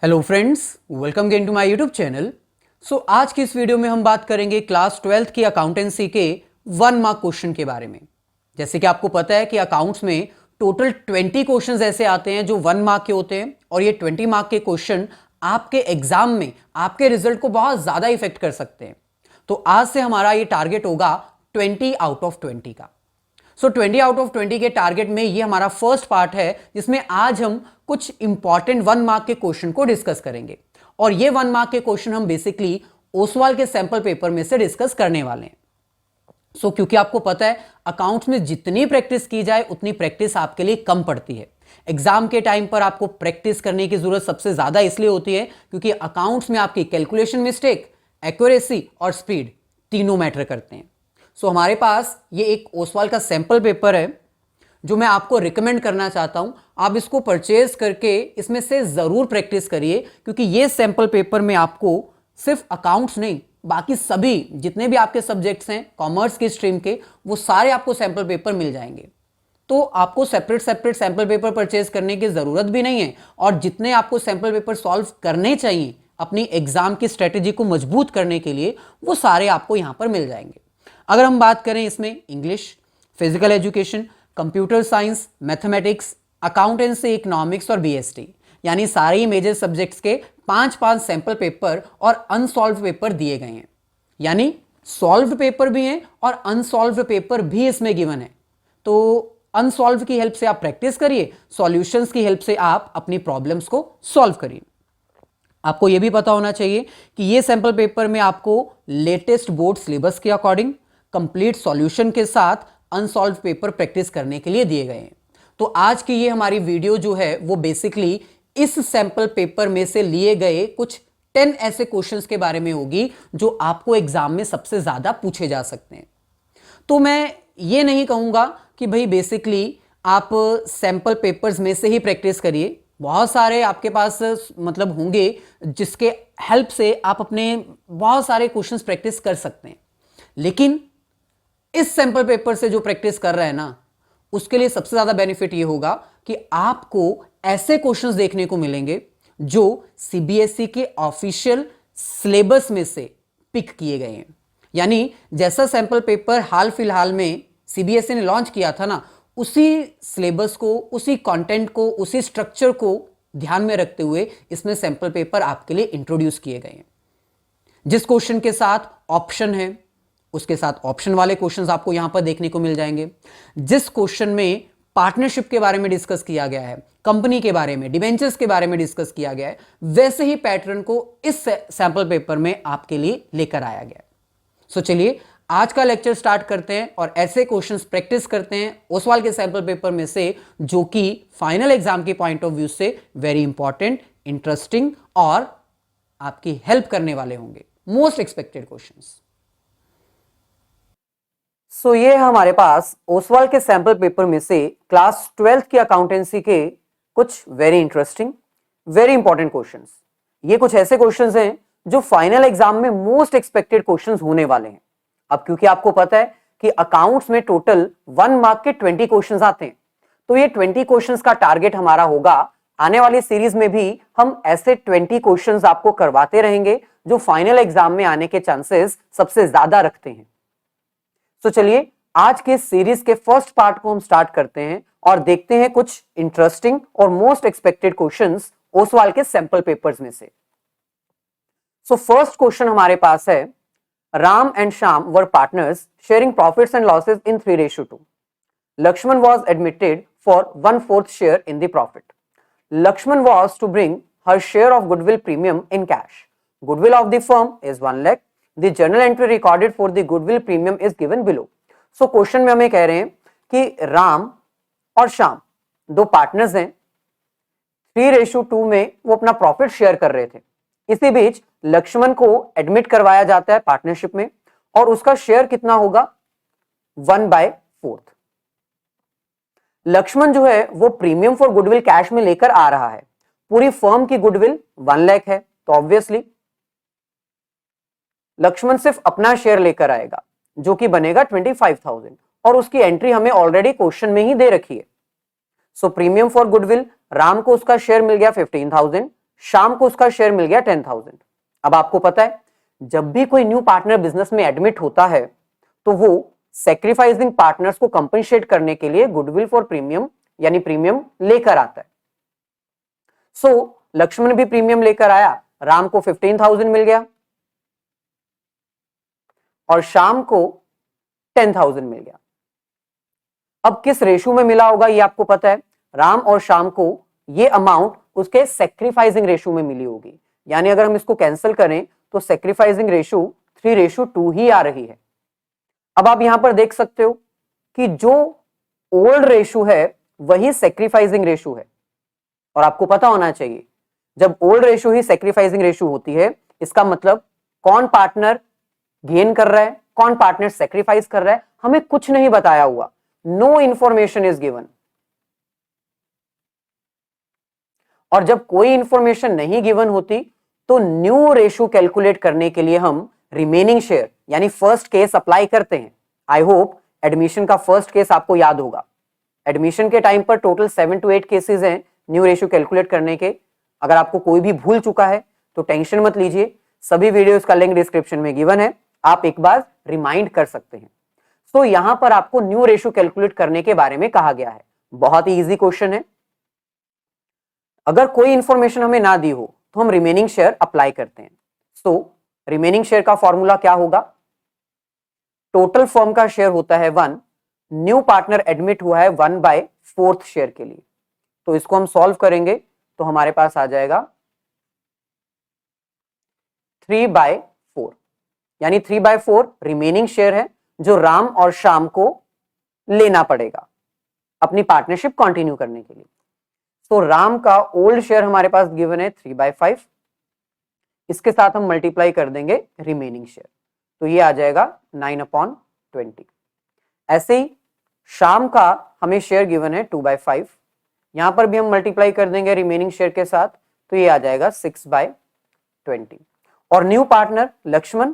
Hello friends, welcome again to my YouTube channel. आज की इस वीडियो में हम बात करेंगे क्लास 12th की अकाउंटेंसी के 1 मार्क क्वेश्चन के बारे में। जैसे कि आपको पता है कि अकाउंट्स में टोटल 20 क्वेश्चंस ऐसे आते हैं जो 1 मार्क के होते हैं और ये 20 मार्क के क्वेश्चन आपके एग्जाम में आपके रिजल्ट को बहुत ज्यादा इफेक्ट कर सकते हैं। तो आज से हमारा ये टारगेट होगा 20 आउट ऑफ 20 का। 20 आउट ऑफ 20 के टारगेट में ये हमारा फर्स्ट पार्ट है जिसमें आज हम कुछ इंपॉर्टेंट 1 मार्क के क्वेश्चन को डिस्कस करेंगे। और ये 1 मार्क के क्वेश्चन हम बेसिकली ओसवाल के सैंपल पेपर में से डिस्कस करने वाले हैं। क्योंकि आपको पता है अकाउंट्स में जितनी प्रैक्टिस की जाए उतनी प्रैक्टिस आपके लिए कम पड़ती है। एग्जाम के टाइम पर आपको प्रैक्टिस करने की जरूरत सबसे ज्यादा इसलिए होती है क्योंकि अकाउंट्स में आपकी कैलकुलेशन मिस्टेक, एक्यूरेसी और स्पीड तीनों मैटर करते हैं। हमारे पास ये एक ओसवाल का सैंपल पेपर है जो मैं आपको रिकमेंड करना चाहता हूं। आप इसको परचेज करके इसमें से जरूर प्रैक्टिस करिए क्योंकि ये सैंपल पेपर में आपको सिर्फ अकाउंट्स नहीं, बाकी सभी जितने भी आपके सब्जेक्ट्स हैं कॉमर्स की स्ट्रीम के, वो सारे आपको सैंपल पेपर मिल जाएंगे। तो आपको सेपरेट सैंपल पेपर परचेज करने की जरूरत भी नहीं है और जितने आपको सैंपल पेपर सॉल्व करने चाहिए अपनी एग्जाम की स्ट्रेटेजी को मजबूत करने के लिए, वो सारे आपको यहां पर मिल जाएंगे। अगर हम बात करें इसमें English, physical education, computer science, mathematics, accountancy, economics और बीएसटी यानी सारे ही मेजर सब्जेक्ट्स के 5-5 सैंपल पेपर और अनसॉल्व पेपर दिए गए हैं। यानी सॉल्व पेपर भी हैं और अनसॉल्व पेपर भी इसमें गिवन है। तो अनसॉल्व की हेल्प से आप प्रैक्टिस करिए, सॉल्यूशंस की हेल्प से आप अपनी प्रॉब्लम्स को सॉल्व करिए। आपको यह भी पता होना चाहिए कि ये सैंपल पेपर में आपको लेटेस्ट बोर्ड सिलेबस के अकॉर्डिंग कंप्लीट सॉल्यूशन के साथ अनसॉल्व पेपर प्रैक्टिस करने के लिए दिए गए हैं। तो आज की ये हमारी वीडियो जो है वो बेसिकली इस सैंपल पेपर में से लिए गए कुछ 10 ऐसे क्वेश्चंस के बारे में होगी जो आपको एग्जाम में सबसे ज्यादा पूछे जा सकते हैं। तो मैं ये नहीं कहूंगा कि भाई बेसिकली आप सैंपल पेपर्स में से ही प्रैक्टिस करिए। बहुत सारे आपके पास मतलब होंगे जिसके हेल्प से आप अपने बहुत सारे क्वेश्चंस प्रैक्टिस कर सकते हैं, लेकिन इस सैंपल पेपर से जो प्रैक्टिस कर रहे हैं ना, उसके लिए सबसे ज्यादा बेनिफिट ये होगा कि आपको ऐसे क्वेश्चंस देखने को मिलेंगे जो सीबीएसई के ऑफिशियल सिलेबस में से पिक किए गए हैं। यानी जैसा सैंपल पेपर हाल फिलहाल में सीबीएसई ने लॉन्च किया था ना, उसी सिलेबस को, उसी कंटेंट को, उसी स्ट्रक्चर को ध्यान में रखते हुए इसमें सैंपल पेपर आपके लिए इंट्रोड्यूस किए गए हैं। जिस क्वेश्चन के साथ ऑप्शन है उसके साथ ऑप्शन वाले क्वेश्चंस आपको यहां पर देखने को मिल जाएंगे। जिस क्वेश्चन में पार्टनरशिप के बारे में डिस्कस किया गया है, कंपनी के बारे में, डिबेंचर्स के बारे में डिस्कस किया गया है, वैसे ही पैटर्न को इस सैंपल पेपर में आपके लिए लेकर आया गया है। चलिए आज का लेक्चर स्टार्ट करते हैं और ऐसे क्वेश्चंस प्रैक्टिस करते हैं ओसवाल के सैंपल पेपर में से जो कि फाइनल एग्जाम के पॉइंट ऑफ व्यू से वेरी इंपॉर्टेंट, इंटरेस्टिंग और आपकी हेल्प करने वाले होंगे। Most expected questions. ये हमारे पास ओसवाल के सैंपल पेपर में से क्लास 12th की अकाउंटेंसी के कुछ very interesting, very important questions. ये कुछ ऐसे क्वेश्चंस हैं जो फाइनल एग्जाम में मोस्ट एक्सपेक्टेड क्वेश्चंस होने वाले हैं। अब क्योंकि आपको पता है कि अकाउंट्स में टोटल 1 मार्क के 20 क्वेश्चंस आते हैं, तो ये 20 क्वेश्चंस का टारगेट हमारा होगा। आने वाली सीरीज में भी हम ऐसे 20 क्वेश्चंस आपको करवाते रहेंगे जो फाइनल एग्जाम में आने के चांसेस सबसे ज्यादा रखते हैं। चलिए आज के सीरीज के फर्स्ट पार्ट को हम स्टार्ट करते हैं और देखते हैं कुछ इंटरेस्टिंग और मोस्ट एक्सपेक्टेड क्वेश्चंस ओसवाल के सैंपल पेपर्स में से। फर्स्ट क्वेश्चन हमारे पास है, Ram and Shyam were partners sharing profits and losses in 3:2। Lakshman was admitted for 1/4 share in the profit. Lakshman was to bring her share of goodwill premium in cash. Goodwill of the firm is 1 lakh. The journal entry recorded for the goodwill premium is given below. Question में हमें कह रहे हैं कि राम और श्याम दो partners हैं, 3:2 में वो अपना प्रॉफिट शेयर कर रहे थे। इसी बीच लक्ष्मण को एडमिट करवाया जाता है पार्टनरशिप में और उसका शेयर कितना होगा, 1/4। लक्ष्मण जो है वो प्रीमियम फॉर गुडविल कैश में लेकर आ रहा है। पूरी फर्म की गुडविल 1 लाख है, तो ऑब्वियसली लक्ष्मण सिर्फ अपना शेयर लेकर आएगा जो कि बनेगा 25,000 और उसकी एंट्री हमें ऑलरेडी क्वेश्चन में ही दे रखी है। प्रीमियम फॉर गुडविल, राम को उसका शेयर मिल गया 15,000, शाम को उसका शेयर मिल गया 10,000। अब आपको पता है जब भी कोई न्यू पार्टनर बिजनेस में एडमिट होता है तो वो सैक्रिफाइसिंग पार्टनर्स को कंपनसेट करने के लिए गुडविल फॉर प्रीमियम यानी प्रीमियम लेकर आता है। सो लक्ष्मण भी प्रीमियम लेकर आया, राम को 15,000 मिल गया और शाम को 10,000 मिल गया। अब किस रेशो में मिला होगा ये आपको पता है, राम और शाम को ये अमाउंट उसके सैक्रिफाइसिंग रेशो में मिली होगी, यानी अगर हम इसको कैंसिल करें तो सैक्रिफाइसिंग रेशो 3:2 ही आ रही है। अब आप यहां पर देख सकते हो कि जो ओल्ड रेशो है वही सैक्रिफाइसिंग रेशो है, और आपको पता होना चाहिए जब ओल्ड रेशो ही सैक्रिफाइसिंग रेशो होती है इसका मतलब कौन पार्टनर गेन कर रहा है, कौन पार्टनर सैक्रिफाइस कर रहा है, हमें कुछ नहीं बताया हुआ, नो इंफॉर्मेशन इज गिवन। और जब कोई इंफॉर्मेशन नहीं गिवन होती तो न्यू रेशो कैलकुलेट करने के लिए हम रिमेनिंग शेयर यानी फर्स्ट केस अप्लाई करते हैं। आई होप एडमिशन का फर्स्ट केस आपको याद होगा। एडमिशन के टाइम पर टोटल 7 to 8 केसेस हैं न्यू रेशो कैलकुलेट करने के। अगर आपको कोई भी भूल चुका है तो टेंशन मत लीजिए, सभी वीडियोस का लिंक डिस्क्रिप्शन में गिवन है, आप एक बार रिमाइंड कर सकते हैं। तो यहां पर आपको न्यू रेशो कैलकुलेट करने के बारे में कहा गया है। बहुत ही इजी क्वेश्चन है। अगर कोई इंफॉर्मेशन हमें ना दी हो तो हम रिमेनिंग शेयर अप्लाई करते हैं। सो रिमेनिंग शेयर का फॉर्मूला क्या होगा, टोटल फर्म का शेयर होता है 1, न्यू पार्टनर एडमिट हुआ है 1/4 शेयर के लिए। तो इसको हम सॉल्व करेंगे तो हमारे पास आ जाएगा 3/4, यानी 3/4 रिमेनिंग शेयर है जो राम और शाम को लेना पड़ेगा अपनी पार्टनरशिप कंटिन्यू करने के लिए। तो राम का ओल्ड शेयर हमारे पास गिवन है 3/5, इसके साथ हम मल्टीप्लाई कर देंगे रिमेनिंग शेयर, तो ये आ जाएगा 9/20। ऐसे ही शाम का हमें शेयर गिवन है 2/5, यहां पर भी हम मल्टीप्लाई कर देंगे रिमेनिंग शेयर के साथ, तो ये आ जाएगा 6/20। और न्यू पार्टनर लक्ष्मण,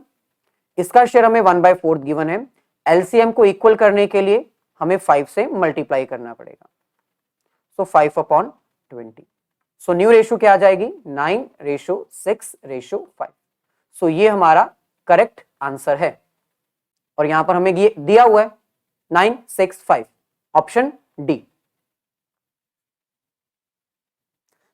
इसका शेयर हमें 1/4 गिवन है, एलसीएम को इक्वल करने के लिए हमें 5 से मल्टीप्लाई करना पड़ेगा, सो 5/20। सो न्यू रेशो क्या आ जाएगी 9:6:5। सो ये हमारा करेक्ट आंसर है, और यहां पर हमें दिया हुआ है 965, ऑप्शन डी।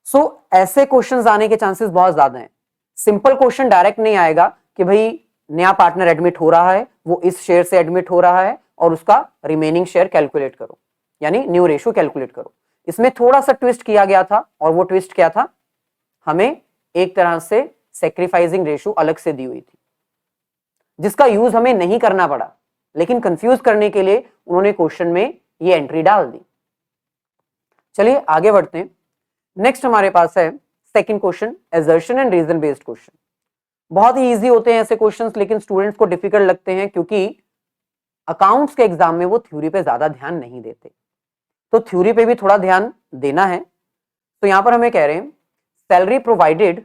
सो ऐसे क्वेश्चंस आने के चांसेस बहुत ज्यादा हैं। सिंपल क्वेश्चन डायरेक्ट नहीं आएगा कि भाई नया पार्टनर एडमिट हो रहा है, वो इस शेयर से एडमिट हो रहा है और उसका रिमेनिंग शेयर कैलकुलेट करो, यानी न्यू रेशो कैलकुलेट करो। इसमें थोड़ा सा ट्विस्ट किया गया था, और वो ट्विस्ट क्या था, हमें एक तरह से सैक्रिफाइसिंग रेशो अलग से दी हुई थी जिसका यूज हमें नहीं करना पड़ा, लेकिन कंफ्यूज करने के लिए उन्होंने क्वेश्चन में ये एंट्री डाल दी। चलिए आगे बढ़ते हैं। नेक्स्ट हमारे पास है second question, assertion and reason based question. बहुत ही इजी होते हैं ऐसे क्वेश्चंस, लेकिन स्टूडेंट्स को डिफिकल्ट लगते हैं क्योंकि अकाउंट्स के एग्जाम में वो थ्योरी पे ज्यादा ध्यान नहीं देते, तो थ्योरी पे भी थोड़ा ध्यान देना है। तो यहां पर हमें कह रहे हैं salary provided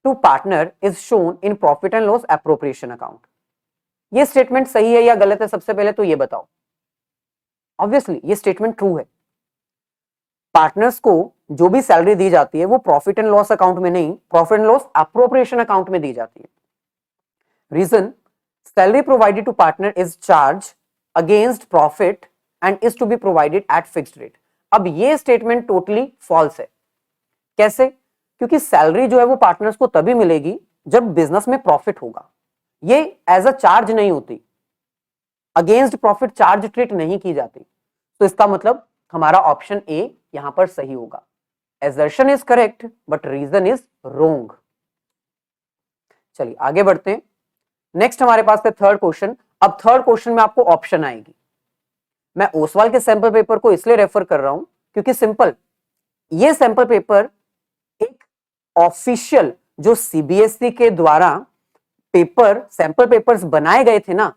to partner is shown in profit and loss appropriation account. ये स्टेटमेंट सही है या गलत है, सबसे पहले तो ये बताओ। ऑब्वियसली ये स्टेटमेंट ट्रू है। पार्टनर्स को जो भी सैलरी दी जाती है वो प्रॉफिट एंड लॉस अकाउंट में नहीं, profit and loss appropriation account में दी जाती है। Reason, salary provided to partner is charge against profit and is to be provided at fixed rate. अब ये स्टेटमेंट टोटली फॉल्स है। कैसे? क्योंकि सैलरी जो है वो पार्टनर्स को तभी मिलेगी जब बिजनेस में प्रॉफिट होगा, ये एज अ चार्ज नहीं होती, अगेंस्ट प्रॉफिट चार्ज ट्रीट नहीं की जाती। तो इसका मतलब हमारा ऑप्शन ए यहां पर सही होगा। assertion is correct but reason is wrong. चलिए आगे बढ़ते हैं। नेक्स्ट हमारे पास है थर्ड क्वेश्चन। अब थर्ड क्वेश्चन में आपको ऑप्शन आएगी। मैं ओसवाल के सैंपल पेपर को इसलिए रेफर कर रहा हूं क्योंकि सिंपल, ये सैंपल पेपर एक ऑफिशियल जो सीबीएसई के द्वारा पेपर सैंपल पेपर्स बनाए गए थे ना,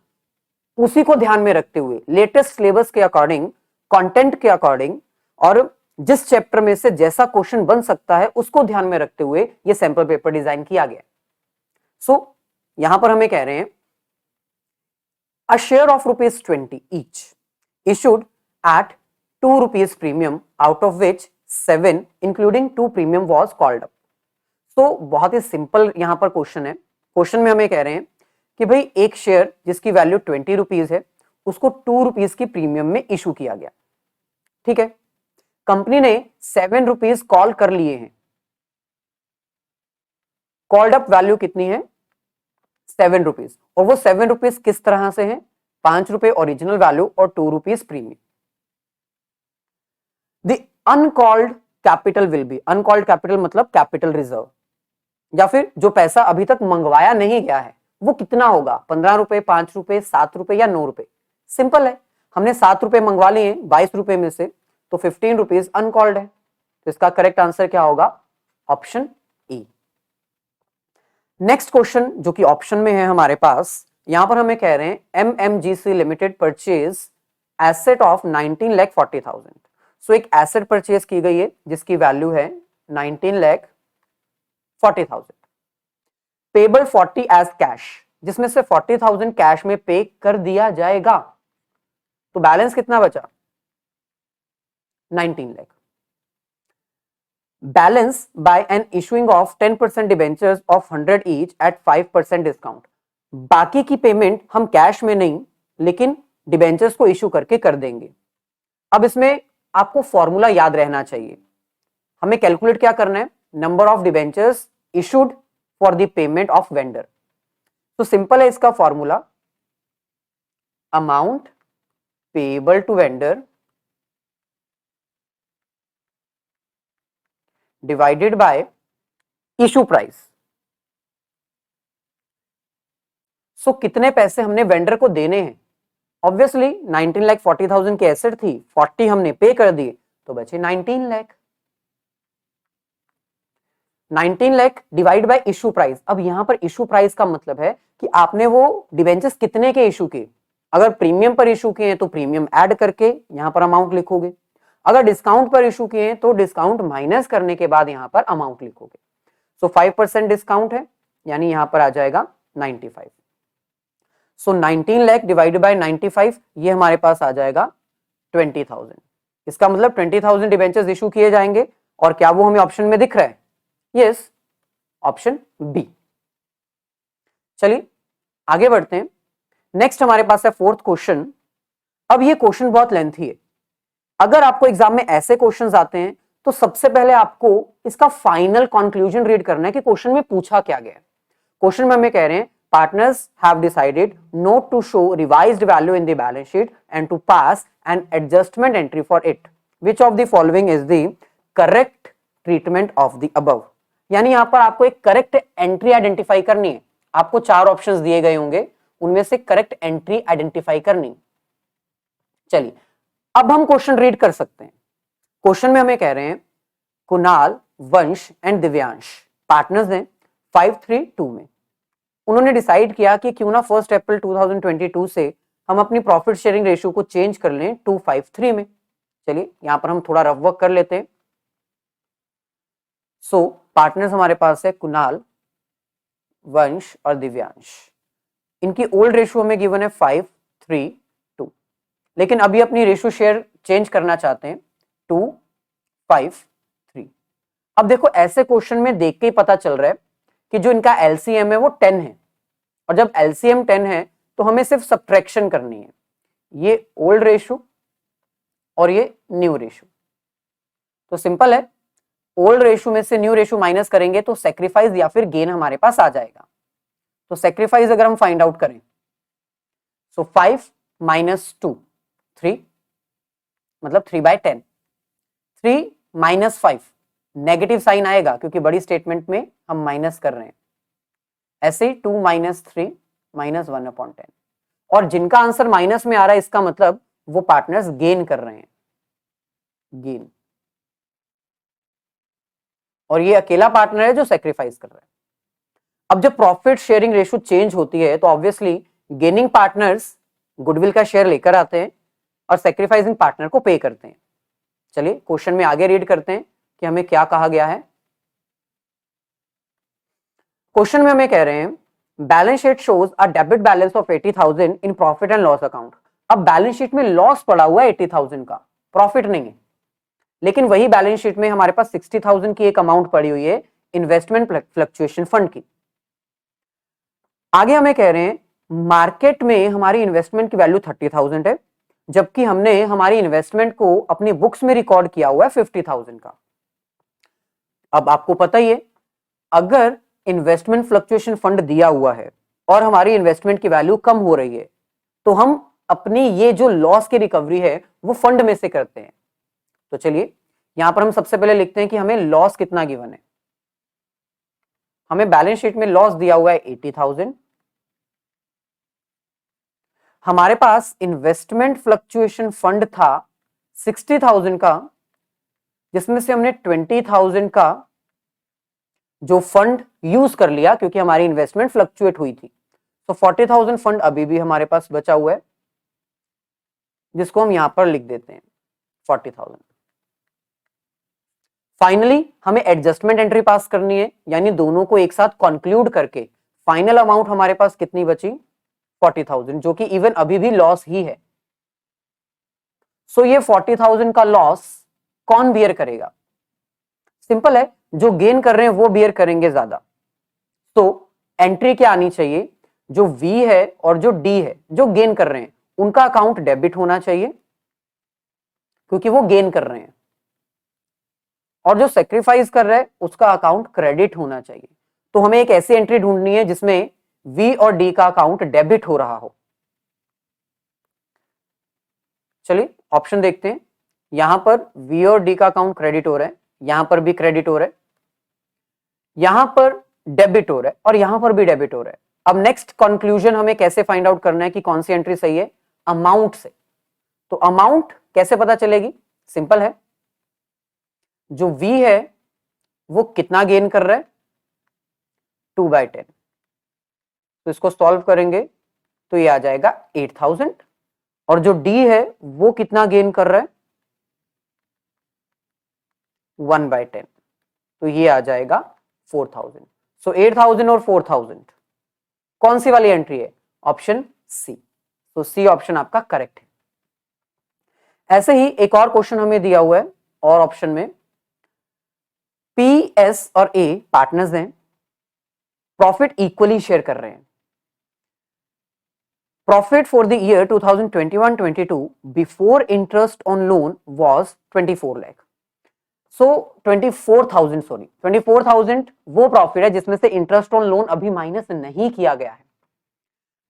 उसी को ध्यान में रखते हुए लेटेस्ट सिलेबस के अकॉर्डिंग, कंटेंट के अकॉर्डिंग, और जिस चैप्टर में से जैसा क्वेश्चन बन सकता है उसको ध्यान में रखते हुए ये सैंपल पेपर डिजाइन किया गया। सो यहां पर हमें कह रहे हैं a share of ₹20 each issued at ₹2 premium, out of which 7 including 2 premium was called up. तो बहुत ही सिंपल यहां पर क्वेश्चन है। क्वेश्चन में हमें कह रहे हैं कि भाई एक शेयर जिसकी वैल्यू 20 रुपीज है उसको 2 रुपीज की प्रीमियम में इशू किया गया। ठीक है, कंपनी ने 7 रुपीज कॉल कर लिए हैं। कॉल्ड अप वैल्यू कितनी है? 7 रुपीज। और वो 7 रुपीज किस तरह से है? 5 रुपए ओरिजिनल वैल्यू और 2 rupees premium. The uncalled capital will be, uncalled capital मतलब कैपिटल रिजर्व, या फिर जो पैसा अभी तक मंगवाया नहीं गया है वो कितना होगा? 15 रुपए, 5 रुपए, 7 रुपए या 9 रुपए? सिंपल है, हमने 7 रुपए मंगवा लिए 22 रुपए में से, तो 15 रुपीज अनकॉल्ड है। तो इसका करेक्ट आंसर क्या होगा? Option E. नेक्स्ट क्वेश्चन जो कि ऑप्शन में है हमारे पास, यहां पर हमें कह रहे हैं एमएमजीसी लिमिटेड परचेज एसेट ऑफ 19,40,000। सो एक एसेट परचेज की गई है जिसकी वैल्यू है 19,40,000। पेबल 40 एज कैश, जिसमें से 40,000 कैश में पे कर दिया जाएगा। तो बैलेंस कितना बचा? 19 lakh. Balance by an issuing of 10% debentures of 100 each at 5% discount. बाकी की पेमेंट हम कैश में नहीं लेकिन डिबेंचर्स को इशू करके कर देंगे। अब इसमें आपको फॉर्मूला याद रहना चाहिए। हमें कैलकुलेट क्या करना है? Number of debentures issued for the payment of vendor. तो सिंपल है इसका formula, amount payable to vendor divided by issue price. So कितने पैसे हमने वेंडर को देने हैं? ऑब्वियसली 19,40,000 की एसेट थी, 40 हमने पे कर दिए तो बचे 19 lakh. 19 lakh divide by issue price. अब यहां पर इशू प्राइस का मतलब है कि आपने वो डिबेंचर्स कितने के इशू किए। अगर प्रीमियम पर इशू किए हैं तो प्रीमियम ऐड करके यहां पर अमाउंट लिखोगे, अगर डिस्काउंट पर इशू किए हैं तो डिस्काउंट माइनस करने के बाद यहां पर अमाउंट लिखोगे। सो 5% डिस्काउंट है यानी यहां पर आ जाएगा 95। सो 19 लाख डिवाइडेड बाय 95, ये हमारे पास आ जाएगा 20,000। इसका मतलब 20,000 डिबेंचर्स इशू किए जाएंगे। और क्या वो हमें ऑप्शन में दिख रहा है? Yes, option B. चलिए आगे बढ़ते हैं। नेक्स्ट हमारे पास है फोर्थ क्वेश्चन। अब ये क्वेश्चन बहुत लेंथी है। अगर आपको एग्जाम में ऐसे क्वेश्चंस आते हैं तो सबसे पहले आपको इसका फाइनल कंक्लूजन रीड करना है कि क्वेश्चन में पूछा क्या गया है। क्वेश्चन में हमें कह रहे हैं partners have decided not to show revised value in the balance sheet and to pass an adjustment entry for it. Which of the following is the correct treatment of the above. यानी यहां पर आपको एक correct entry identify करनी है। आपको 4 options दिए गए होंगे, उनमें से करेक्ट एंट्री आइडेंटिफाई करनी। चलिए अब हम क्वेश्चन रीड कर सकते हैं। क्वेश्चन में हमें कह रहे हैं कुणाल, वंश एंड दिव्यांश पार्टनर्स हैं 532 में। उन्होंने डिसाइड किया कि क्यों ना 1 अप्रैल 2022 से हम अपनी प्रॉफिट शेयरिंग रेशियो को चेंज कर लें 253 में। चलिए यहां पर हम थोड़ा रफ वर्क कर लेते हैं। सो पार्टनर्स हमारे पास है कुणाल, वंश और दिव्यांश। इनकी ओल्ड रेशियो में गिवन है 532, लेकिन अभी अपनी रेशियो शेयर चेंज करना चाहते हैं 253। अब देखो ऐसे क्वेश्चन में देख के ही पता चल रहा है कि जो इनका एलसीएम है वो 10 है, और जब एलसीएम 10 है तो हमें सिर्फ सब्ट्रैक्शन करनी है। ये ओल्ड रेशियो और ये न्यू रेशियो। तो सिंपल है, ओल्ड रेशियो में से न्यू रेशियो माइनस करेंगे तो सेक्रीफाइस या फिर गेन हमारे पास आ जाएगा। तो सेक्रीफाइस अगर हम फाइंड आउट करें सो 5 माइनस 2 3, मतलब 3/10। 3 माइनस 5 नेगेटिव साइन आएगा क्योंकि बड़ी स्टेटमेंट में हम माइनस कर रहे हैं। ऐसे 2 माइनस 3 माइनस 1/10। और जिनका आंसर माइनस में आ रहा है इसका मतलब वो पार्टनर्स गेन कर रहे हैं, गेन। और ये अकेला पार्टनर है जो सेक्रीफाइस कर रहा है। अब जब प्रॉफिट शेयरिंग रेशियो चेंज होती है तो ऑब्वियसली गेनिंग पार्टनर्स गुडविल का शेयर लेकर आते हैं और सेक्रीफाइसिंग पार्टनर को पे करते हैं। चलिए क्वेश्चन में आगे रीड करते हैं कि हमें क्या कहा गया है। क्वेश्चन में हमें कह रहे हैं balance sheet shows a debit balance of 80,000 in profit and loss account. अब बैलेंस शीट में लॉस पड़ा हुआ है 80,000 का, प्रॉफिट नहीं है। लेकिन वही बैलेंस शीट में हमारे पास 60,000 की एक अमाउंट पड़ी हुई है इन्वेस्टमेंट फ्लक्चुएशन फंड की। आगे हमें कह रहे हैं मार्केट में हमारी इन्वेस्टमेंट की वैल्यू 30,000 है, जबकि हमने हमारी इन्वेस्टमेंट को अपनी बुक्स में रिकॉर्ड किया हुआ है 50,000 का। अब आपको पता ही है, अगर इन्वेस्टमेंट फ्लक्चुएशन फंड दिया हुआ है और हमारी इन्वेस्टमेंट की वैल्यू कम हो रही है, तो हम अपनी ये जो लॉस की रिकवरी है वो फंड में से करते हैं। तो चलिए यहां पर हम सबसे पहले लिखते हैं कि हमें लॉस कितना गिवन है। हमें बैलेंस शीट में लॉस दिया हुआ है 80,000। हमारे पास इन्वेस्टमेंट फ्लक्चुएशन फंड था 60,000 का, जिसमें से हमने 20,000 का जो फंड यूज कर लिया क्योंकि हमारी इन्वेस्टमेंट फ्लक्चुएट हुई थी। तो 40,000 फंड अभी भी हमारे पास बचा हुआ है, जिसको हम यहां पर लिख देते हैं 40,000। फाइनली हमें एडजस्टमेंट एंट्री पास करनी है, यानी दोनों को एक साथ कंक्लूड करके फाइनल अमाउंट हमारे पास कितनी बची 40,000, जो कि इवन अभी भी लॉस ही है। सो ये 40,000 का लॉस कौन बियर करेगा? सिंपल है, जो गेन कर रहे हैं वो बियर करेंगे ज्यादा। तो एंट्री क्या आनी चाहिए? जो V है और जो D है, जो गेन कर रहे हैं उनका अकाउंट डेबिट होना चाहिए क्योंकि वो गेन कर रहे हैं, और जो सेक्रीफाइस कर रहा है उसका अकाउंट क्रेडिट होना चाहिए। तो हमें एक ऐसी एंट्री ढूंढनी है जिसमें V और D का अकाउंट डेबिट हो रहा हो। चलिए ऑप्शन देखते हैं। यहां पर V और D का अकाउंट क्रेडिट हो रहा है, यहां पर भी क्रेडिट हो रहा है, यहां पर डेबिट हो रहा है और यहां पर भी डेबिट हो रहा है। अब नेक्स्ट कंक्लूजन हमें कैसे फाइंड आउट करना है कि कौन सी एंट्री सही है? अमाउंट से। तो अमाउंट कैसे पता चलेगी? सिंपल है, जो V है वो कितना गेन कर रहा है 2/10। तो इसको सॉल्व करेंगे तो ये आ जाएगा 8,000, और जो D है वो कितना गेन कर रहा है 1/10, तो ये आ जाएगा 4,000। सो 8,000 और 4,000 कौन सी वाली एंट्री है? Option C. तो सी ऑप्शन आपका करेक्ट है। ऐसे ही एक और क्वेश्चन हमें दिया हुआ है, और ऑप्शन में P, S और A पार्टनर्स हैं, प्रॉफिट इक्वली शेयर कर रहे हैं। Profit for the year 2021-22 before interest on loan was 24 lakh. So 24,000 वो प्रॉफिट है जिसमें से इंटरेस्ट ऑन लोन अभी माइनस नहीं किया गया है।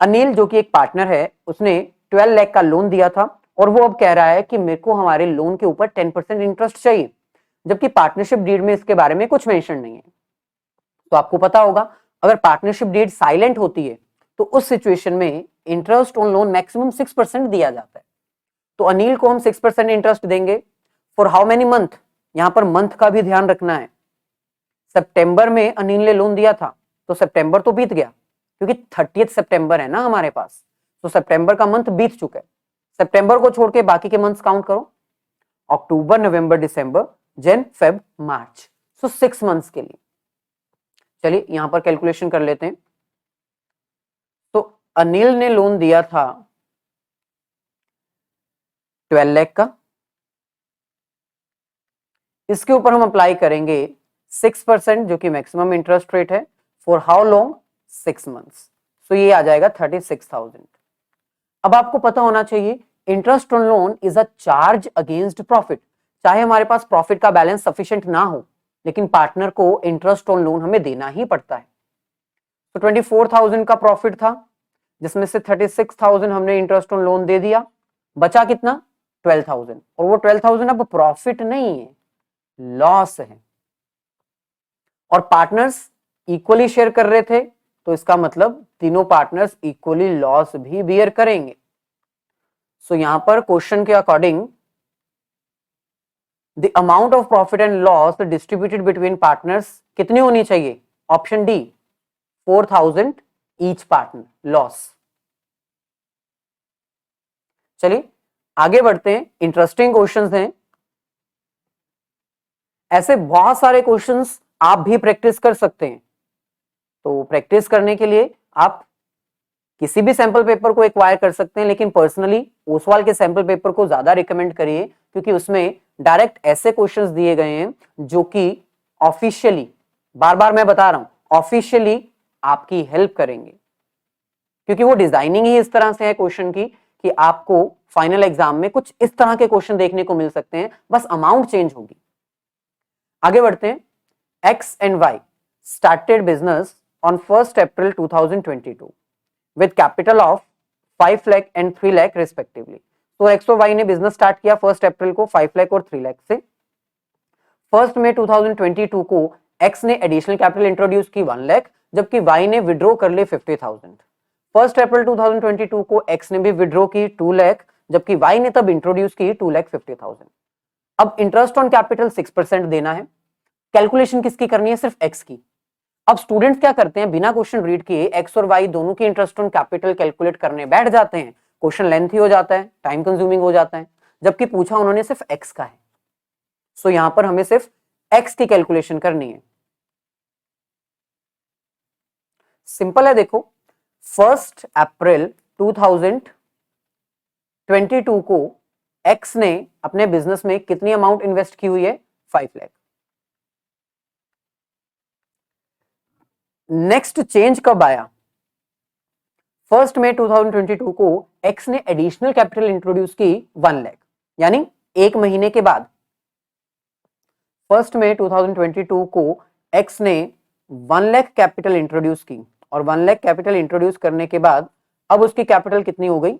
अनिल जो कि एक पार्टनर है, उसने 12 लाख का लोन दिया था और वो अब कह रहा है कि मेरे को हमारे लोन के ऊपर 10% इंटरेस्ट चाहिए, जबकि पार्टनरशिप डीड में इसके बारे में कुछ मेंशन नहीं है। तो आपको पता होगा, अगर पार्टनरशिप डीड साइलेंट होती है तो उस सिचुएशन में इंटरेस्ट ऑन लोन मैक्सिमम 6% दिया जाता है। तो अनिल को हम 6% इंटरेस्ट देंगे फॉर हाउ मेनी मंथ? यहां पर मंथ का भी ध्यान रखना है। सितंबर में अनिल ने लोन दिया था, तो सितंबर तो बीत गया क्योंकि 30 सितंबर है ना हमारे पास, तो सितंबर का मंथ बीत चुका है। सितंबर को छोड़ के बाकी के मंथ्स काउंट करो, अक्टूबर, नवंबर, दिसंबर, जन, फेब, मार्च। सो 6 मंथ्स के लिए। चलिए यहां पर कैलकुलेशन कर लेते हैं। तो अनिल ने लोन दिया था 12 लाख का, इसके ऊपर हम अप्लाई करेंगे 6% जो कि मैक्सिमम इंटरेस्ट रेट है, फॉर हाउ लॉन्ग? 6 मंथ्स। सो ये आ जाएगा 36,000। अब आपको पता होना चाहिए interest on loan is a charge against profit. चाहे हमारे पास प्रॉफिट का बैलेंस सफिशिएंट ना हो, लेकिन पार्टनर को इंटरेस्ट ऑन लोन हमें देना ही पड़ता है। तो 24,000 का प्रॉफिट था, जिसमें से 36,000 हमने इंटरेस्ट ऑन लोन दे दिया, बचा कितना 12,000, और वो 12,000 अब प्रॉफिट नहीं है, लॉस है। और पार्टनर्स इक्वली शेयर कर रहे थे, तो इसका मतलब तीनों पार्टनर्स इक्वली लॉस भी बियर करेंगे। सो यहां पर क्वेश्चन के according the amount of profit and loss distributed between partners कितनी होनी चाहिए? Option D 4,000 each partner loss. चलिए आगे बढ़ते हैं, इंटरेस्टिंग क्वेश्चंस हैं। ऐसे बहुत सारे क्वेश्चंस आप भी प्रैक्टिस कर सकते हैं। तो प्रैक्टिस करने के लिए आप किसी भी सैंपल पेपर को एक्वायर कर सकते हैं, लेकिन पर्सनली ओसवाल के सैंपल पेपर को ज्यादा रिकमेंड करिए, क्योंकि उसमें डायरेक्ट ऐसे क्वेश्चंस दिए गए हैं जो कि ऑफिशियली बार बार मैं बता रहा हूं, ऑफिशियली आपकी हेल्प करेंगे, क्योंकि वो डिजाइनिंग ही इस तरह से है क्वेश्चन की कि आपको फाइनल एग्जाम में कुछ इस तरह के क्वेश्चन देखने को मिल सकते हैं, बस अमाउंट चेंज होगी। आगे बढ़ते हैं। X and Y started business on 1 April 2022 with capital of 5 lakh and 3 lakh respectively. तो एक्स और वाई ने बिजनेस स्टार्ट किया 1 अप्रैल को 5 लाख और 3 लाख से। 1 मई 2022 को एक्स ने एडिशनल कैपिटल इंट्रोड्यूस की 1 लाख, जबकि वाई ने विड्रॉ कर ली 50,000। 1 अप्रैल 2022 को एक्स ने भी विड्रॉ की 2 लाख, जबकि वाई ने तब इंट्रोड्यूस की 2,50,000। अब इंटरेस्ट ऑन कैपिटल 6% देना है। कैलकुलेशन किसकी करनी है? सिर्फ एक्स की। अब स्टूडेंट्स क्या करते हैं, बिना क्वेश्चन रीड किए एक्स और वाई दोनों की इंटरेस्ट ऑन कैपिटल कैलकुलेट करने बैठ जाते हैं। क्वेश्चन लेंथी हो जाता है, टाइम कंज्यूमिंग हो जाता है, जबकि पूछा उन्होंने सिर्फ एक्स का है। सो यहां पर हमें सिर्फ एक्स की कैलकुलेशन करनी है। सिंपल है, देखो 1 अप्रैल 2022 को एक्स ने अपने बिजनेस में कितनी अमाउंट इन्वेस्ट की हुई है? 5 लाख। नेक्स्ट चेंज कब आया? 1 मई 2022 को एक्स ने एडिशनल कैपिटल इंट्रोड्यूस की 1 लाख, यानी एक महीने के बाद 1 मई 2022 को एक्स ने 1 लाख कैपिटल इंट्रोड्यूस की, और 1 लाख कैपिटल इंट्रोड्यूस करने के बाद अब उसकी कैपिटल कितनी हो गई?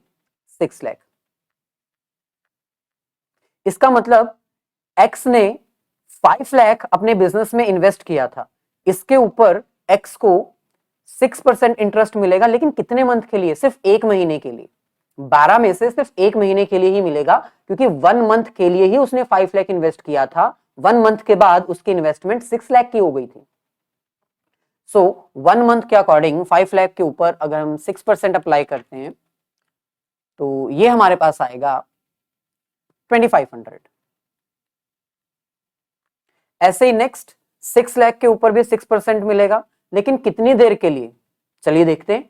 6 लाख। इसका मतलब एक्स ने 5 लाख अपने बिजनेस में इन्वेस्ट किया था, इसके ऊपर एक्स को 6% इंटरेस्ट मिलेगा, लेकिन कितने मंथ के लिए? सिर्फ एक महीने के लिए। 12 में से सिर्फ एक महीने के लिए ही मिलेगा, क्योंकि 1 मंथ के लिए ही उसने 5 लाख इन्वेस्ट किया था। 1 मंथ के बाद उसकी इन्वेस्टमेंट 6 लाख की हो गई थी। सो 1 मंथ के अकॉर्डिंग 5 लाख के ऊपर अगर हम 6% अप्लाई करते हैं तो ये हमारे पास आएगा 2500। ऐसे ही नेक्स्ट 6 लाख के ऊपर भी 6% मिलेगा, लेकिन कितनी देर के लिए? चलिए देखते हैं।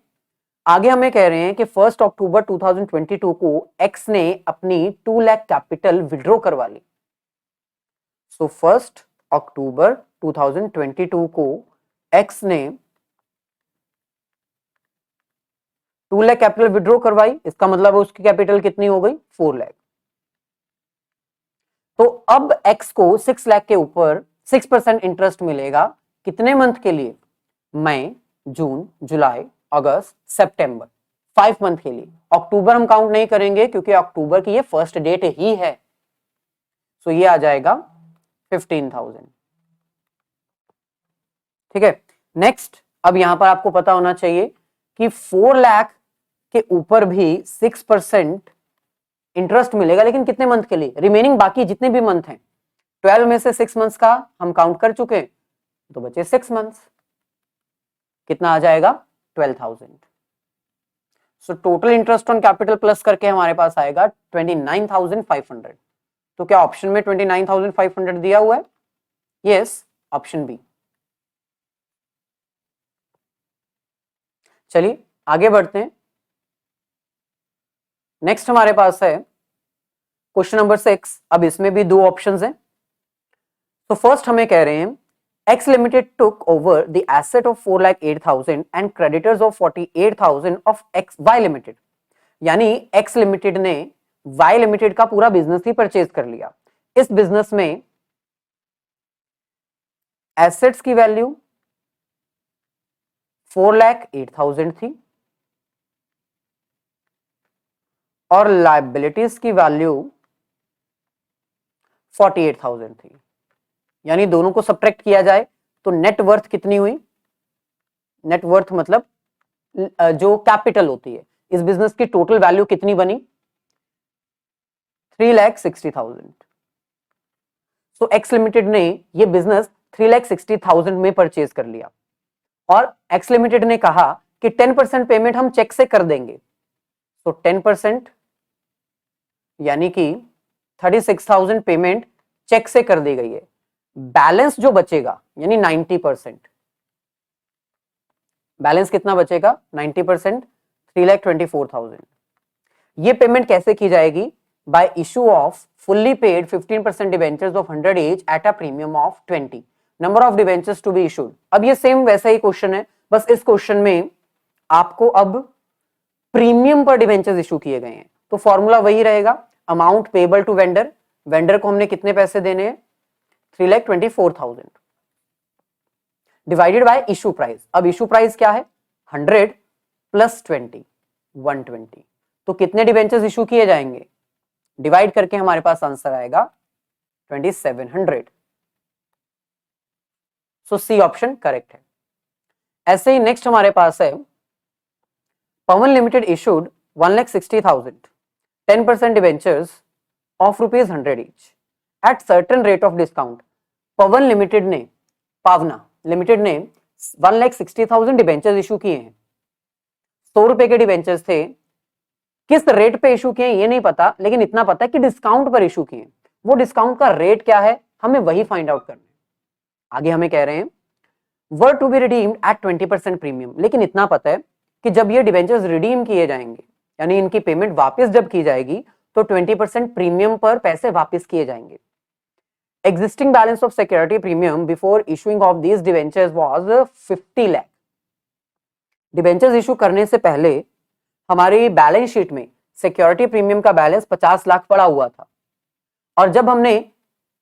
आगे हमें कह रहे हैं कि 1 अक्टूबर 2022 को एक्स ने अपनी 2 लाख कैपिटल विड्रॉ करवा ली। सो 1 अक्टूबर 2022 को एक्स ने 2 लाख कैपिटल विड्रॉ करवाई, इसका मतलब उसकी कैपिटल कितनी हो गई? 4 लाख। तो अब एक्स को 6 लाख के ऊपर 6% इंटरेस्ट मिलेगा, कितने मंथ के लिए? मई, जून, जुलाई, अगस्त, सितंबर, 5 मंथ के लिए। अक्टूबर हम काउंट नहीं करेंगे क्योंकि अक्टूबर की ये फर्स्ट डेट ही है। सो ये आ जाएगा 15,000। ठीक है। नेक्स्ट, अब यहां पर आपको पता होना चाहिए कि 4 लाख के ऊपर भी 6% इंटरेस्ट मिलेगा, लेकिन कितने मंथ के लिए? रिमेनिंग बाकी जितने भी मंथ हैं, 12 में से 6 मंथ्स का हम काउंट कर चुके हैं, तो बचे 6 मंथ्स। कितना आ जाएगा? 12,000। So total interest on capital plus करके हमारे पास आएगा 29,500। तो क्या ऑप्शन में 29,500 दिया हुआ है? Yes, option B. चलिए आगे बढ़ते हैं। नेक्स्ट हमारे पास है क्वेश्चन नंबर 6। अब इसमें भी दो ऑप्शंस हैं। तो फर्स्ट हमें कह रहे हैं X Limited took over the asset of 4,08,000 and creditors of 48,000 of Y Limited। यानी X Limited ने Y Limited का पूरा बिजनेस ही परचेज कर लिया। इस बिजनेस में एसेट्स की वैल्यू 4,08,000 थी और लायबिलिटीज की वैल्यू 48,000 थी। यानी दोनों को सब्ट्रैक्ट किया जाए तो नेट वर्थ कितनी हुई? नेट वर्थ मतलब जो कैपिटल होती है, इस बिजनेस की टोटल वैल्यू कितनी बनी? 3,60,000। सो एक्स लिमिटेड ने ये बिजनेस 3,60,000 में परचेज कर लिया और एक्स लिमिटेड ने कहा कि 10% पेमेंट हम चेक से कर देंगे। तो 10% यानी कि 36,000 पेमेंट चेक से कर दी गई है। बैलेंस जो बचेगा यानी 90%, बैलेंस कितना बचेगा? 90%, 3,24,000। ये पेमेंट कैसे की जाएगी? By issue of fully paid 15% debentures of 100 each at a premium of 20। Number of debentures to be issued. अब ये सेम वैसा ही क्वेश्चन है, बस इस क्वेश्चन में आपको अब प्रीमियम पर डिबेंचर्स इशू किए गए हैं। तो फॉर्मूला वही रहेगा, amount payable to vendor, vendor को हमने कितने पैसे देने हैं 3,24,000 डिवाइडेड बाय इशू प्राइस। अब इशू प्राइस क्या है 100 प्लस 20 120। तो कितने डिबेंचर्स इशू किए जाएंगे, डिवाइड करके हमारे पास आंसर आएगा 2700। सो सी ऑप्शन करेक्ट है। ऐसे ही नेक्स्ट हमारे पास है Pavan limited issued 1,60,000 10% debentures of ₹100 each at certain rate of discount. Pavan limited ने, पावना लिमिटेड ने 1,60,000 डिबेंचर्स इशू किए हैं। 100 रुपए के डिबेंचर्स थे, किस रेट पे इशू किए ये नहीं पता, लेकिन इतना पता है कि डिस्काउंट पर इशू किए। वो डिस्काउंट का रेट क्या है हमें वही फाइंड आउट करना है। आगे हमें कह रहे हैं were to be redeemed at 20% premium, लेकिन इतना पता है कि जब ये डिबेंचर्स रिडीम किए जाएंगे यानी इनकी पेमेंट वापस जब की जाएगी तो 20% प्रीमियम पर पैसे वापस किए जाएंगे। Existing balance of security premium before issuing of these debentures was 50 lakh. Debentures issue करने से पहले हमारी बैलेंस शीट में सिक्योरिटी प्रीमियम का बैलेंस 50 लाख पड़ा हुआ था, और जब हमने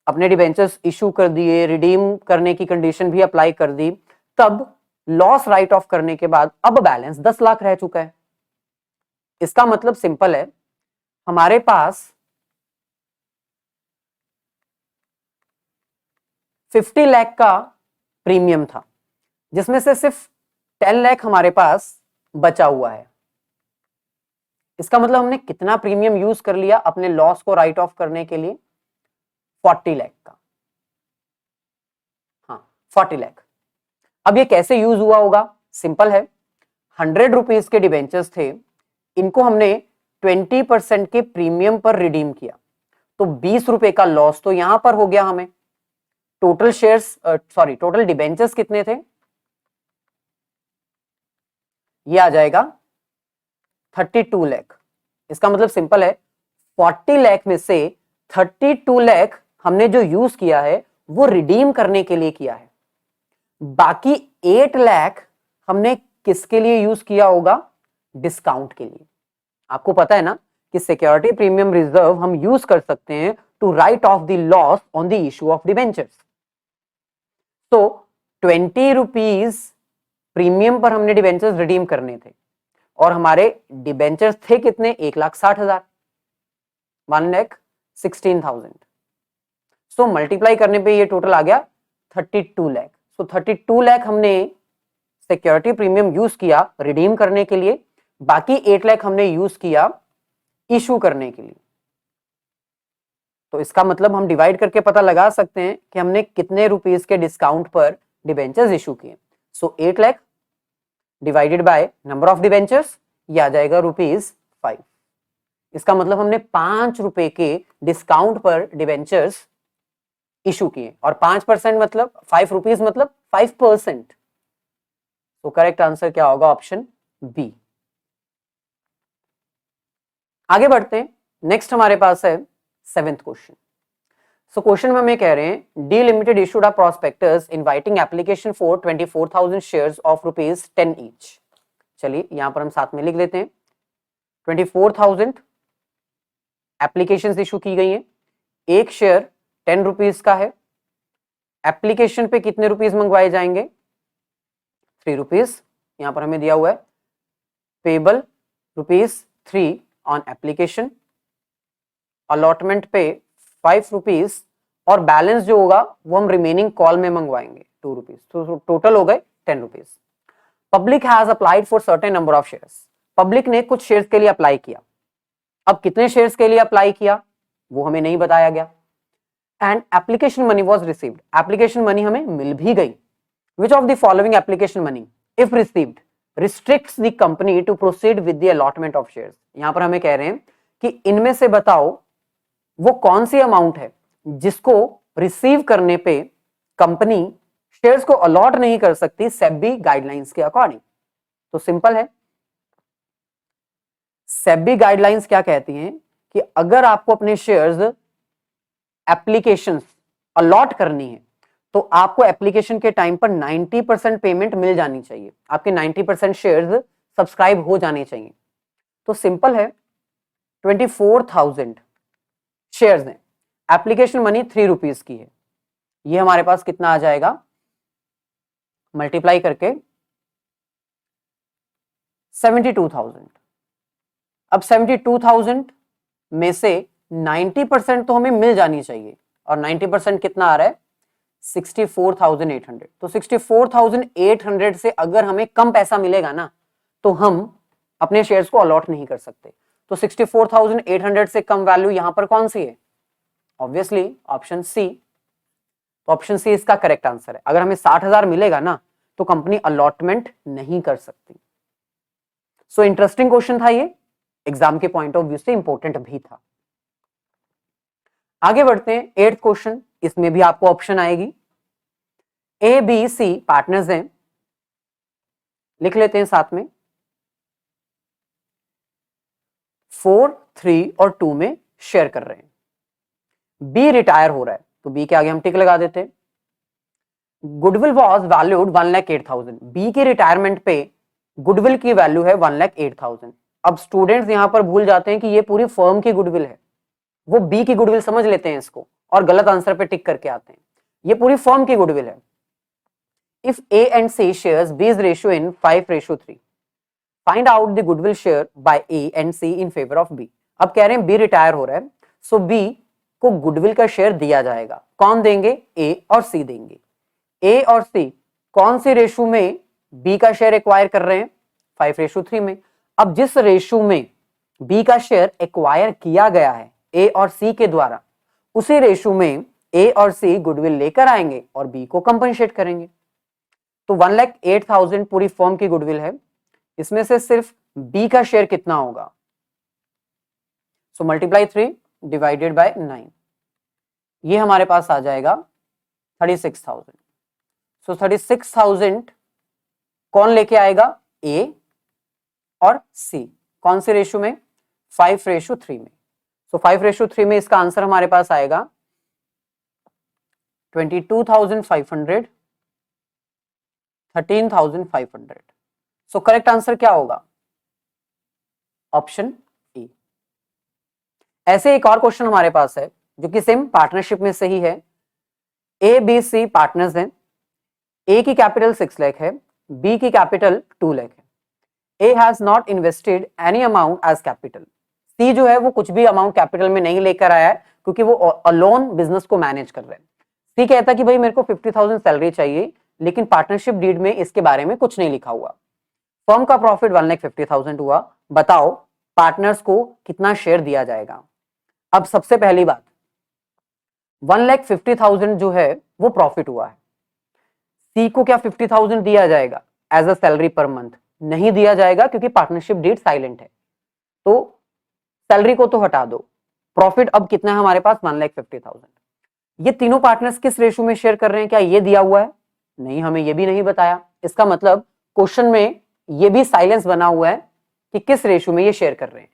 अपने डिबेंचर्स इशू कर दिए, रिडीम करने की कंडीशन भी अप्लाई कर दी, तब लॉस राइट ऑफ करने के बाद अब बैलेंस 10 लाख रह चुका है। इसका मतलब सिंपल है, हमारे पास 50 लाख का प्रीमियम था जिसमें से सिर्फ 10 लाख हमारे पास बचा हुआ है। इसका मतलब हमने कितना प्रीमियम यूज कर लिया अपने लॉस को राइट ऑफ करने के लिए, 40 लाख का। हाँ 40 लाख। अब ये कैसे यूज हुआ होगा, सिंपल है, 100 रुपीज के डिबेंचर्स थे, इनको हमने 20% के प्रीमियम पर रिडीम किया, तो 20 रुपए का लॉस तो यहां पर हो गया हमें। टोटल शेयर्स टोटल डिबेंचर्स कितने थे, ये आ जाएगा 32 लाख। इसका मतलब सिंपल है, 40 लाख में से 32 लाख हमने जो यूज किया है वो रिडीम करने के लिए किया है, बाकी 8 लाख हमने किसके लिए यूज किया होगा, डिस्काउंट के लिए। आपको पता है ना कि सिक्योरिटी प्रीमियम रिजर्व हम यूज कर सकते हैं to write off the loss on the issue of debentures. तो 20 रुपीज प्रीमियम पर हमने डिबेंचर्स रिडीम करने थे, और हमारे डिबेंचर्स थे कितने, 1,60,000, 1,16,000। सो मल्टीप्लाई करने पे ये टोटल आ गया 32 लाख। सो 32 लाख हमने सिक्योरिटी प्रीमियम यूज किया रिडीम करने के लिए, बाकी 8 लाख हमने यूज किया इशू करने के लिए। तो इसका मतलब हम डिवाइड करके पता लगा सकते हैं कि हमने कितने रुपीस के डिस्काउंट पर डिबेंचर्स इशू किए। सो 8 lakh divided by number of debentures, ये आ जाएगा ₹5। इसका मतलब हमने 5 रुपए के डिस्काउंट पर डिबेंचर्स इशू किए, और 5% मतलब 5 रुपीज मतलब 5%। तो करेक्ट आंसर क्या होगा, ऑप्शन बी। आगे बढ़ते हैं, नेक्स्ट हमारे पास है 7th क्वेश्चन। सो क्वेश्चन में हमें कह रहे हैं D limited issued a prospectus inviting application for 24,000 shares of ₹10 each. चलिए यहां पर हम साथ में लिख लेते हैं, 24,000 एप्लीकेशंस इशू की गई हैं, एक शेयर 10 रुपीज का है। एप्लीकेशन पे कितने रुपीज मंगवाए जाएंगे, 3 रुपीज। यहां पर हमें दिया हुआ है पेबल ₹3 ऑन एप्लीकेशन, अलॉटमेंट पे 5 रुपीज, और बैलेंस जो होगा वो हम रिमेनिंग कॉल में मंगवाएंगे 2 रुपीज। तो टोटल हो गए 10 rupees. Public has applied for certain number of shares. Public ने कुछ शेयर्स के लिए अप्लाई किया, अब कितने शेयर्स के लिए अप्लाई किया वो हमें नहीं बताया गया। And application money was received, application money हमें मिल भी गई। Which of the following application money if received restricts the company to proceed with the allotment of shares. यहां पर हमें कह रहे हैं कि इनमें से बताओ वो कौन सी अमाउंट है जिसको रिसीव करने पे कंपनी शेयर्स को अलॉट नहीं कर सकती सेबी गाइडलाइंस के अकॉर्डिंग। तो सिंपल है, सेबी गाइडलाइंस क्या कहती हैं कि अगर आपको अपने शेयर्स एप्लीकेशंस अलॉट करनी है तो आपको एप्लीकेशन के टाइम पर 90% पेमेंट मिल जानी चाहिए, आपके 90% शेयर्स सब्सक्राइब हो जाने चाहिए। तो सिंपल है, 24,000 शेयर्स हैं, एप्लीकेशन मनी 3 रुपीज की है, ये हमारे पास कितना आ जाएगा, मल्टीप्लाई करके 72,000। अब 72,000 में से 90% तो हमें मिल जानी चाहिए, और 90% कितना आ रहा है, 64,800। तो 64,800 से अगर हमें कम पैसा मिलेगा ना, तो हम अपने शेयर्स को अलॉट नहीं कर सकते। तो 64,800 से कम वैल्यू यहां पर कौन सी है, ऑब्वियसली ऑप्शन सी। तो ऑप्शन सी इसका करेक्ट आंसर है। अगर हमें 60,000 मिलेगा ना, तो कंपनी अलॉटमेंट नहीं कर सकती। सो इंटरेस्टिंग क्वेश्चन था ये, एग्जाम के पॉइंट ऑफ व्यू से इंपॉर्टेंट भी था। आगे बढ़ते हैं, 8th क्वेश्चन, इसमें भी आपको ऑप्शन आएगी। ए बी सी पार्टनर्स हैं, लिख लेते हैं साथ में, 4, 3 और 2 में शेयर कर रहे हैं। बी रिटायर हो रहा है, तो बी के आगे हम टिक लगा देते हैं। गुडविल वॉज वैल्यूड 1,08,000, बी के रिटायरमेंट पे गुडविल की वैल्यू है 1,08,000। अब स्टूडेंट्स यहां पर भूल जाते हैं कि ये पूरी फर्म की गुडविल है, वो बी की गुडविल समझ लेते हैं इसको और गलत आंसर पे टिक करके आते हैं। ये पूरी फर्म की गुडविल है। If A and C shares B is ratio in 5:3, find out the goodwill share by A and C in favour of B. अब कह रहे हैं बी रिटायर हो रहा है, सो बी को गुडविल का शेयर दिया जाएगा। कौन देंगे, ए और सी देंगे। ए और सी कौन सी रेशो में बी का शेयर एक्वायर कर रहे हैं, 5:3 में। अब जिस रेशो में बी का शेयर एक्वायर किया गया है ए और सी के द्वारा, उसी रेशो में ए और सी गुडविल लेकर आएंगे और बी को कंपनसेट करेंगे। तो 1,08,000 पूरी फर्म की गुडविल है, इसमें से सिर्फ बी का शेयर कितना होगा, सो मल्टीप्लाई 3 डिवाइडेड बाय 9, ये हमारे पास आ जाएगा 36,000। सो 36,000 कौन लेके आएगा, ए और सी, कौन से रेशो में, 5:3 में। सो 5:3 में इसका आंसर हमारे पास आएगा 22,500, 13,500। सो करेक्ट आंसर क्या होगा, ऑप्शन ए। ऐसे एक और क्वेश्चन हमारे पास है जो कि सेम पार्टनरशिप में सही है। ए बी सी पार्टनर्स हैं, ए की कैपिटल 6 लाख है, बी की कैपिटल 2 लाख है। A has not invested any amount as capital, C जो है वो कुछ भी अमाउंट कैपिटल में नहीं लेकर आया है, क्योंकि वो अलोन बिजनेस को मैनेज कर रहे हैं। सी कहता है कि भाई मेरे को 50,000 सैलरी चाहिए, लेकिन पार्टनरशिप डीड में इसके बारे में कुछ नहीं लिखा हुआ। फर्म का प्रॉफिट 1,50,000 हुआ, बताओ पार्टनर्स को कितना शेयर दिया जाएगा। अब सबसे पहली बात, 1,50,000 जो है वो प्रॉफिट हुआ है, सी को क्या 50,000 दिया जाएगा as a salary per month, नहीं दिया जाएगा, क्योंकि पार्टनरशिप डीड साइलेंट है। तो सैलरी को तो हटा दो, प्रॉफिट अब कितना है हमारे पास, 1,50,000। ये तीनों पार्टनर्स किस रेशो में शेयर कर रहे हैं, क्या ये दिया हुआ है, नहीं, हमें ये भी नहीं बताया। इसका मतलब क्वेश्चन में ये भी साइलेंस बना हुआ है कि किस रेशो में ये शेयर कर रहे हैं।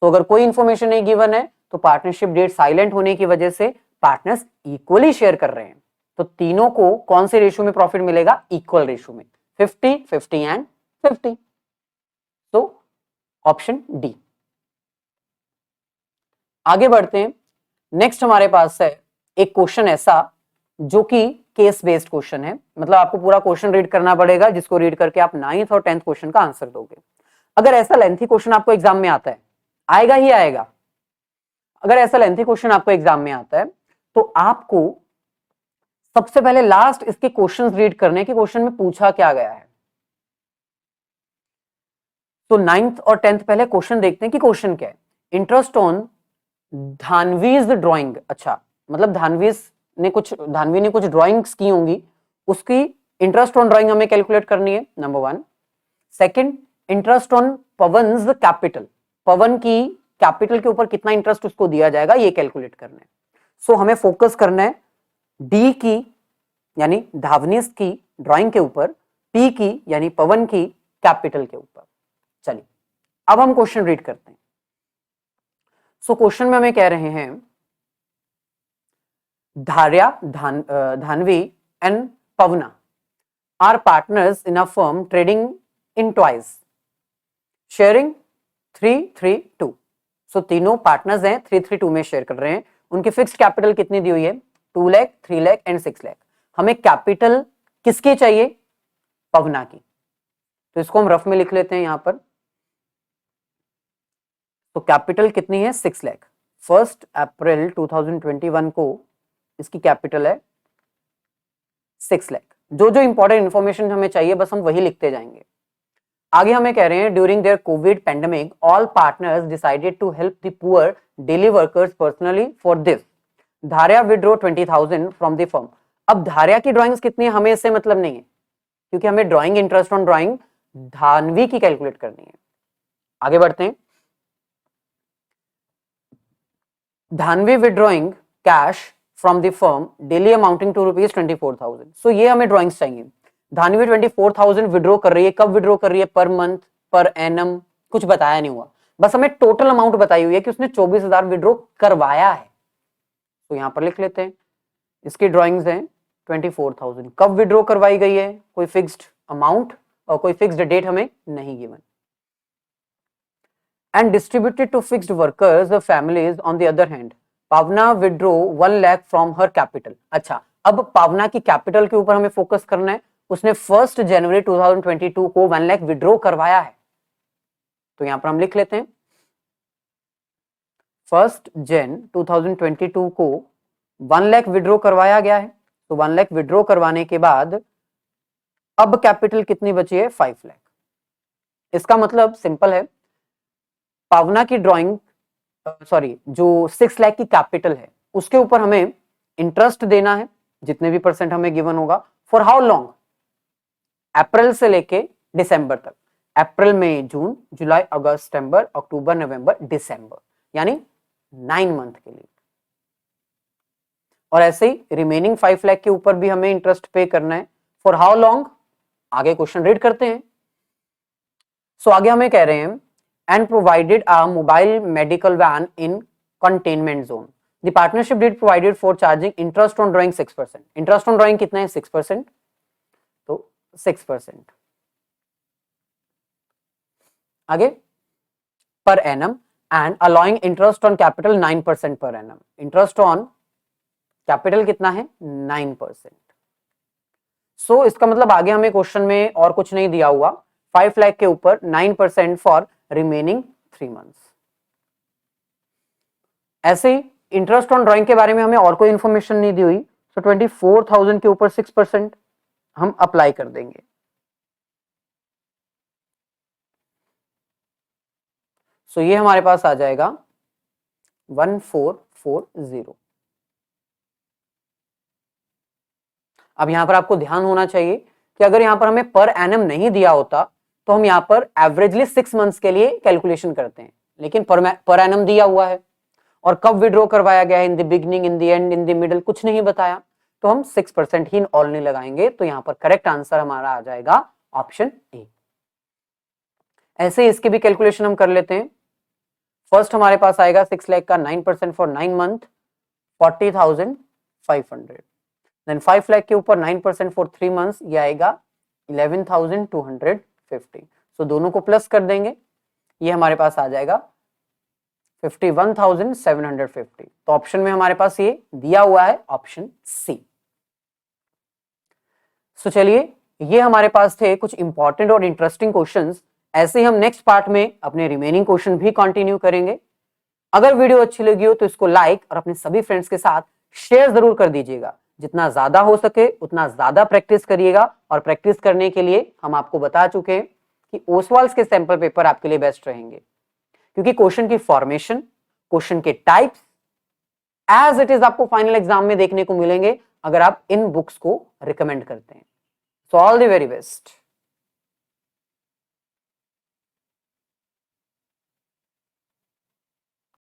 तो अगर कोई इंफॉर्मेशन नहीं गिवन है, तो पार्टनरशिप डेट साइलेंट होने की वजह से पार्टनर्स इक्वली शेयर कर रहे हैं। तो तीनों को कौन से रेशो में प्रॉफिट मिलेगा, इक्वल रेशो में, 50, 50 एंड 50। तो ऑप्शन डी। आगे बढ़ते हैं, नेक्स्ट हमारे पास है एक क्वेश्चन ऐसा जो कि केस बेस्ड क्वेश्चन है, मतलब आपको पूरा क्वेश्चन रीड करना पड़ेगा, जिसको रीड करके आप 9th और 10th क्वेश्चन का आंसर दोगे। अगर ऐसा लेंथी क्वेश्चन आपको एग्जाम में आता है, आएगा ही आएगा, अगर ऐसा लेंथी क्वेश्चन आपको एग्जाम में आता है, तो आपको सबसे पहले लास्ट इसके क्वेश्चंस रीड करने के, क्वेश्चन में पूछा क्या गया है। तो 9th और 10th पहले क्वेश्चन देखते हैं कि क्वेश्चन क्या है। इंटरेस्ट ऑन धानवीज ड्राइंग, अच्छा मतलब धानवी ने कुछ ड्राइंग्स की होंगी, उसकी इंटरेस्ट ऑन ड्राइंग हमें कैलकुलेट करनी है, number 1। Second, interest on Pavan's capital, Pavan की कैपिटल के ऊपर कितना इंटरेस्ट उसको दिया जाएगा, ये कैलकुलेट करना है। सो हमें फोकस करना है डी की यानी धावनीस की ड्राइंग के ऊपर, पी की यानी पवन की कैपिटल के ऊपर। चलिए अब हम क्वेश्चन रीड करते हैं। सो क्वेश्चन में हमें कह रहे हैं Dhanvi and Pavna are partners in a firm trading in toys, sharing 332. सो तीनों पार्टनर्स हैं, 332 में शेयर कर रहे हैं। उनकी फिक्स्ड कैपिटल कितनी दी हुई है? 2 लाख, 3 लाख एंड 6 लाख। हमें कैपिटल किसकी चाहिए? पवना की। तो इसको हम रफ में लिख लेते हैं यहां पर। तो कैपिटल कितनी है? 6 लाख। 1 अप्रैल 2021 को इसकी कैपिटल है 6 लाख। जो जो इंपॉर्टेंट इंफॉर्मेशन हमें चाहिए बस हम वही लिखते जाएंगे। आगे हमें कह रहे हैं during their Covid pandemic all partners decided to help the poor daily workers personally for this. Dharya withdraw 20,000 from the firm. अब धार्या की ड्राइंग्स कितनी है हमें इससे मतलब नहीं है, क्योंकि हमें drawing interest on drawing Dhanvi की कैलकुलेट करनी है। आगे बढ़ते हैं। Dhanvi withdrawing cash from the firm daily amounting to ₹24,000। So ये हमें ड्राइंग्स चाहिए। धानवी 24,000 विड्रॉ कर रही है। कब विड्रॉ कर रही है? पर मंथ, पर एनम, कुछ बताया नहीं हुआ, बस हमें टोटल अमाउंट बताई हुई है कि उसने 24,000 विड्रॉ करवाया है। तो यहां पर लिख लेते हैं। इसकी ड्राइंग्स हैं 24,000। कब विड्रॉ करवाई गई है? कोई फिक्स्ड अमाउंट और कोई फिक्स्ड डेट हमें नहीं गिवन। And distributed to fixed workers और families on the other hand Pavana withdraw 1 lakh from her capital. अच्छा, अब पावना की कैपिटल के ऊपर हमें फोकस करना है। उसने 1 जनवरी 2022 को 1 लाख विड्रॉ करवाया है। तो यहां पर हम लिख लेते हैं 1 जन 2022 को 1 लाख विड्रॉ करवाया गया है। तो 1 लाख विड्रॉ करवाने के बाद अब कैपिटल कितनी बची है? 5 लाख। इसका मतलब सिंपल है, पावना की ड्राइंग जो 6 लाख की कैपिटल है उसके ऊपर हमें इंटरेस्ट देना है जितने भी परसेंट हमें गिवन होगा। For how long? अप्रैल से लेके दिसंबर तक। अप्रैल, मई, जून, जुलाई, अगस्त, सितंबर, अक्टूबर, नवंबर, दिसंबर, यानी 9 मंथ के लिए। और ऐसे ही रिमेनिंग 5 लाख के ऊपर भी हमें इंटरेस्ट पे करना है। For how long? आगे क्वेश्चन रीड करते हैं। सो आगे हमें कह रहे हैं and provided a mobile medical van in containment zone. The partnership did provided for charging interest on drawing 6%। Interest on drawing कितना है? 6%। तो 6%। आगे per annum and allowing interest on capital 9% per annum. Interest on capital कितना है? 9%। सो इसका मतलब आगे हमें क्वेश्चन में और कुछ नहीं दिया हुआ। 5 लाख के ऊपर 9% फॉर रिमेनिंग 3 मंथ्स। ऐसे ही इंटरेस्ट ऑन ड्राइंग के बारे में हमें और कोई इंफॉर्मेशन नहीं दी हुई। सो 24,000 के ऊपर 6% हम अप्लाई कर देंगे। सो ये हमारे पास आ जाएगा 1440। अब यहां पर आपको ध्यान होना चाहिए कि अगर यहां पर हमें पर एनम नहीं दिया होता तो हम यहां पर एवरेजली 6 मंथ्स के लिए कैलकुलेशन करते हैं, लेकिन पर एनम दिया हुआ है और कब विड्रॉ करवाया गया है, in the beginning, in the end, in the middle, कुछ नहीं बताया, तो हम 6% ही ऑनली लगाएंगे। तो यहां पर करेक्ट आंसर हमारा आ जाएगा ऑप्शन ए। ऐसे ही इसके भी कैलकुलेशन हम कर लेते हैं। फर्स्ट हमारे पास आएगा 6 लाख का 9% फॉर 9 मंथ 40,500। देन 5 लाख के ऊपर 9% फॉर 3 मंथ्स, ये आएगा 11,250। सो दोनों को प्लस कर देंगे, ये हमारे पास आ जाएगा 51,750। तो ऑप्शन में हमारे पास ये दिया हुआ है ऑप्शन सी। सो चलिए, ये हमारे पास थे कुछ इंपॉर्टेंट और इंटरेस्टिंग क्वेश्चंस। ऐसे ही हम नेक्स्ट पार्ट में अपने रिमेनिंग क्वेश्चन भी कंटिन्यू करेंगे। अगर वीडियो अच्छी लगी हो तो इसको लाइक और अपने सभी फ्रेंड्स के साथ शेयर जरूर कर दीजिएगा। जितना ज्यादा हो सके उतना ज्यादा प्रैक्टिस करिएगा, और प्रैक्टिस करने के लिए हम आपको बता चुके हैं कि ओसवाल्स के सैंपल पेपर आपके लिए बेस्ट रहेंगे, क्योंकि क्वेश्चन की फॉर्मेशन, क्वेश्चन के टाइप्स एज इट इज आपको फाइनल एग्जाम में देखने को मिलेंगे अगर आप इन बुक्स को रिकमेंड करते हैं। So all the very best.